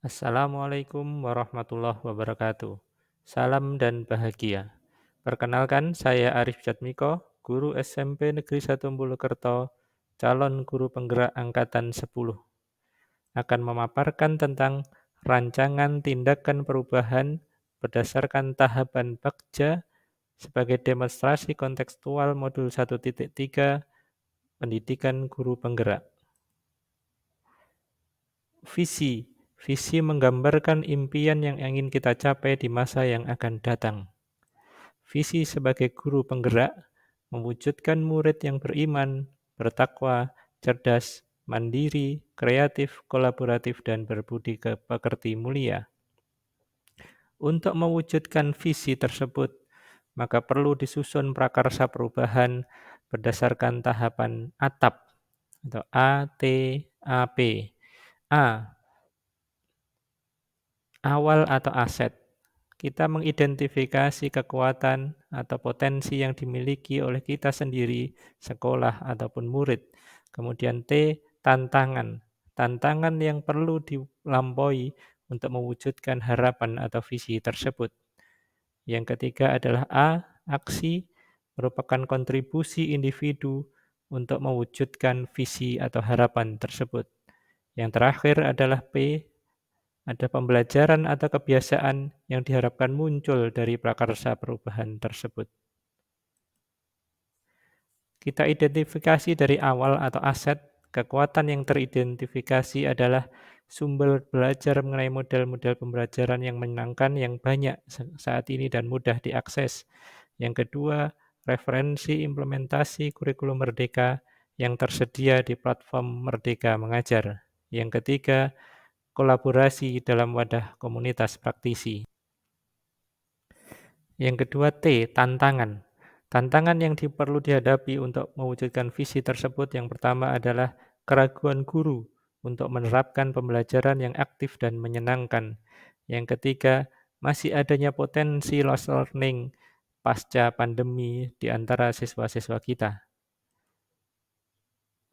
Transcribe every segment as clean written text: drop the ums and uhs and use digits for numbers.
Assalamualaikum warahmatullahi wabarakatuh. Salam dan bahagia. Perkenalkan, saya Arif Jatmiko, guru SMP Negeri 1 Bulukerto, calon guru penggerak angkatan 10, akan memaparkan tentang rancangan tindakan perubahan berdasarkan tahapan Bagja sebagai demonstrasi kontekstual modul 1.3 Pendidikan Guru Penggerak. Visi. Visi menggambarkan impian yang ingin kita capai di masa yang akan datang. Visi sebagai guru penggerak mewujudkan murid yang beriman, bertakwa, cerdas, mandiri, kreatif, kolaboratif, dan berbudi pekerti mulia. Untuk mewujudkan visi tersebut, maka perlu disusun prakarsa perubahan berdasarkan tahapan ATAP atau ATAP. A. Awal atau aset. Kita mengidentifikasi kekuatan atau potensi yang dimiliki oleh kita sendiri, sekolah, ataupun murid. Kemudian T, tantangan. Tantangan yang perlu dilampaui untuk mewujudkan harapan atau visi tersebut. Yang ketiga adalah A, aksi, merupakan kontribusi individu untuk mewujudkan visi atau harapan tersebut. Yang terakhir adalah P, ada pembelajaran atau kebiasaan yang diharapkan muncul dari prakarsa perubahan tersebut. Kita identifikasi dari awal atau aset, kekuatan yang teridentifikasi adalah sumber belajar mengenai model-model pembelajaran yang menyenangkan yang banyak saat ini dan mudah diakses. Yang kedua, referensi implementasi kurikulum Merdeka yang tersedia di platform Merdeka Mengajar. Yang ketiga, kolaborasi dalam wadah komunitas praktisi. Yang kedua T, tantangan. Tantangan yang perlu dihadapi untuk mewujudkan visi tersebut yang pertama adalah keraguan guru untuk menerapkan pembelajaran yang aktif dan menyenangkan. Yang ketiga, masih adanya potensi lost learning pasca pandemi di antara siswa-siswa kita.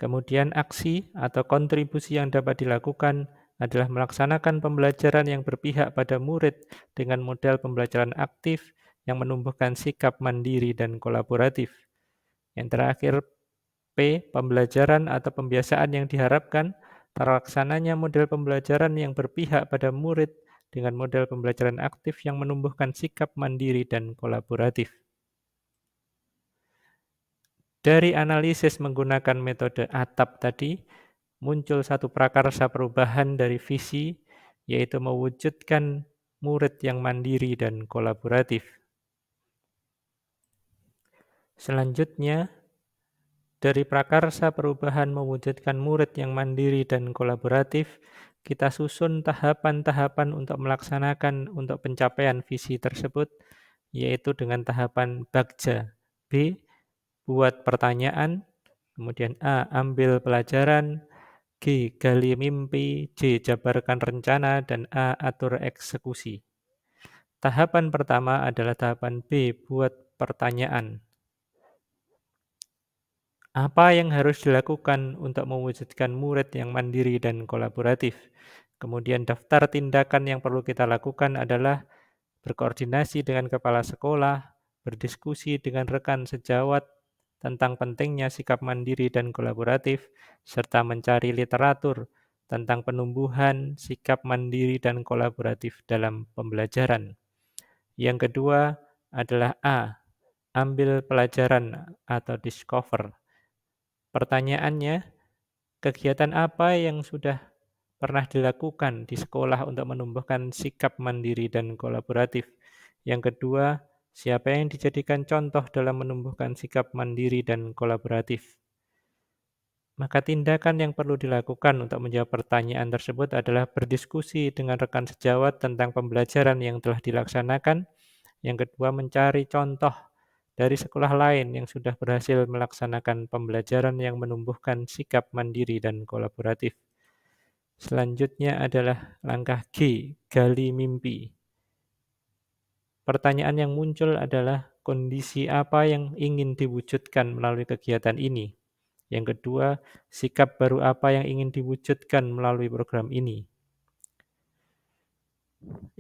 Kemudian aksi atau kontribusi yang dapat dilakukan adalah melaksanakan pembelajaran yang berpihak pada murid dengan model pembelajaran aktif yang menumbuhkan sikap mandiri dan kolaboratif. Yang terakhir, P, pembelajaran atau pembiasaan yang diharapkan terlaksananya model pembelajaran yang berpihak pada murid dengan model pembelajaran aktif yang menumbuhkan sikap mandiri dan kolaboratif. Dari analisis menggunakan metode ATAP tadi, muncul satu prakarsa perubahan dari visi, yaitu mewujudkan murid yang mandiri dan kolaboratif. Selanjutnya, dari prakarsa perubahan mewujudkan murid yang mandiri dan kolaboratif, kita susun tahapan-tahapan untuk melaksanakan untuk pencapaian visi tersebut, yaitu dengan tahapan Bagja. B, buat pertanyaan. Kemudian A, ambil pelajaran. G, gali mimpi. C, jabarkan rencana. Dan A, atur eksekusi. Tahapan pertama adalah tahapan B, buat pertanyaan. Apa yang harus dilakukan untuk mewujudkan murid yang mandiri dan kolaboratif? Kemudian daftar tindakan yang perlu kita lakukan adalah berkoordinasi dengan kepala sekolah, berdiskusi dengan rekan sejawat tentang pentingnya sikap mandiri dan kolaboratif, serta mencari literatur tentang penumbuhan sikap mandiri dan kolaboratif dalam pembelajaran. Yang kedua adalah A, ambil pelajaran atau discover. Pertanyaannya, kegiatan apa yang sudah pernah dilakukan di sekolah untuk menumbuhkan sikap mandiri dan kolaboratif? Yang kedua, siapa yang dijadikan contoh dalam menumbuhkan sikap mandiri dan kolaboratif? Maka tindakan yang perlu dilakukan untuk menjawab pertanyaan tersebut adalah berdiskusi dengan rekan sejawat tentang pembelajaran yang telah dilaksanakan. Yang kedua, mencari contoh dari sekolah lain yang sudah berhasil melaksanakan pembelajaran yang menumbuhkan sikap mandiri dan kolaboratif. Selanjutnya adalah langkah G, gali mimpi. Pertanyaan yang muncul adalah kondisi apa yang ingin diwujudkan melalui kegiatan ini. Yang kedua, sikap baru apa yang ingin diwujudkan melalui program ini.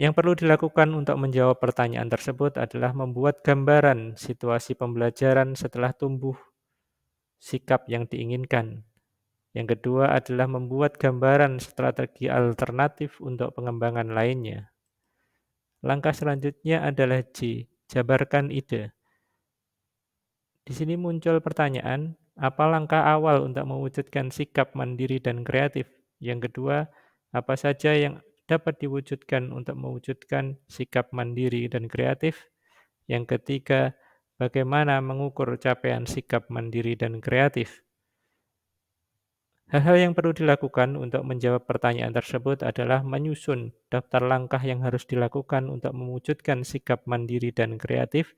Yang perlu dilakukan untuk menjawab pertanyaan tersebut adalah membuat gambaran situasi pembelajaran setelah tumbuh sikap yang diinginkan. Yang kedua adalah membuat gambaran strategi alternatif untuk pengembangan lainnya. Langkah selanjutnya adalah J, jabarkan ide. Di sini muncul pertanyaan, apa langkah awal untuk mewujudkan sikap mandiri dan kreatif? Yang kedua, apa saja yang dapat diwujudkan untuk mewujudkan sikap mandiri dan kreatif? Yang ketiga, bagaimana mengukur capaian sikap mandiri dan kreatif? Hal-hal yang perlu dilakukan untuk menjawab pertanyaan tersebut adalah menyusun daftar langkah yang harus dilakukan untuk mewujudkan sikap mandiri dan kreatif.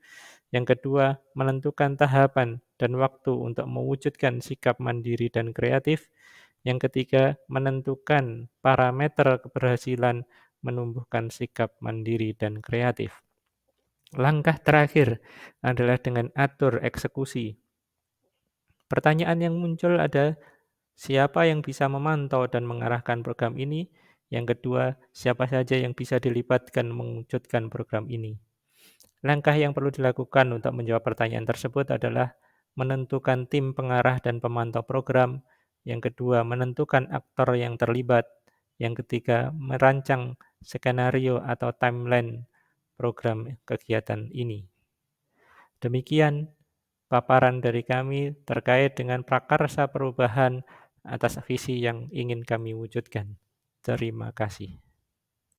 Yang kedua, menentukan tahapan dan waktu untuk mewujudkan sikap mandiri dan kreatif. Yang ketiga, menentukan parameter keberhasilan menumbuhkan sikap mandiri dan kreatif. Langkah terakhir adalah dengan atur eksekusi. Pertanyaan yang muncul ada, siapa yang bisa memantau dan mengarahkan program ini? Yang kedua, siapa saja yang bisa dilibatkan mewujudkan program ini? Langkah yang perlu dilakukan untuk menjawab pertanyaan tersebut adalah menentukan tim pengarah dan pemantau program. Yang kedua, menentukan aktor yang terlibat. Yang ketiga, merancang skenario atau timeline program kegiatan ini. Demikian paparan dari kami terkait dengan prakarsa perubahan atas visi yang ingin kami wujudkan. Terima kasih.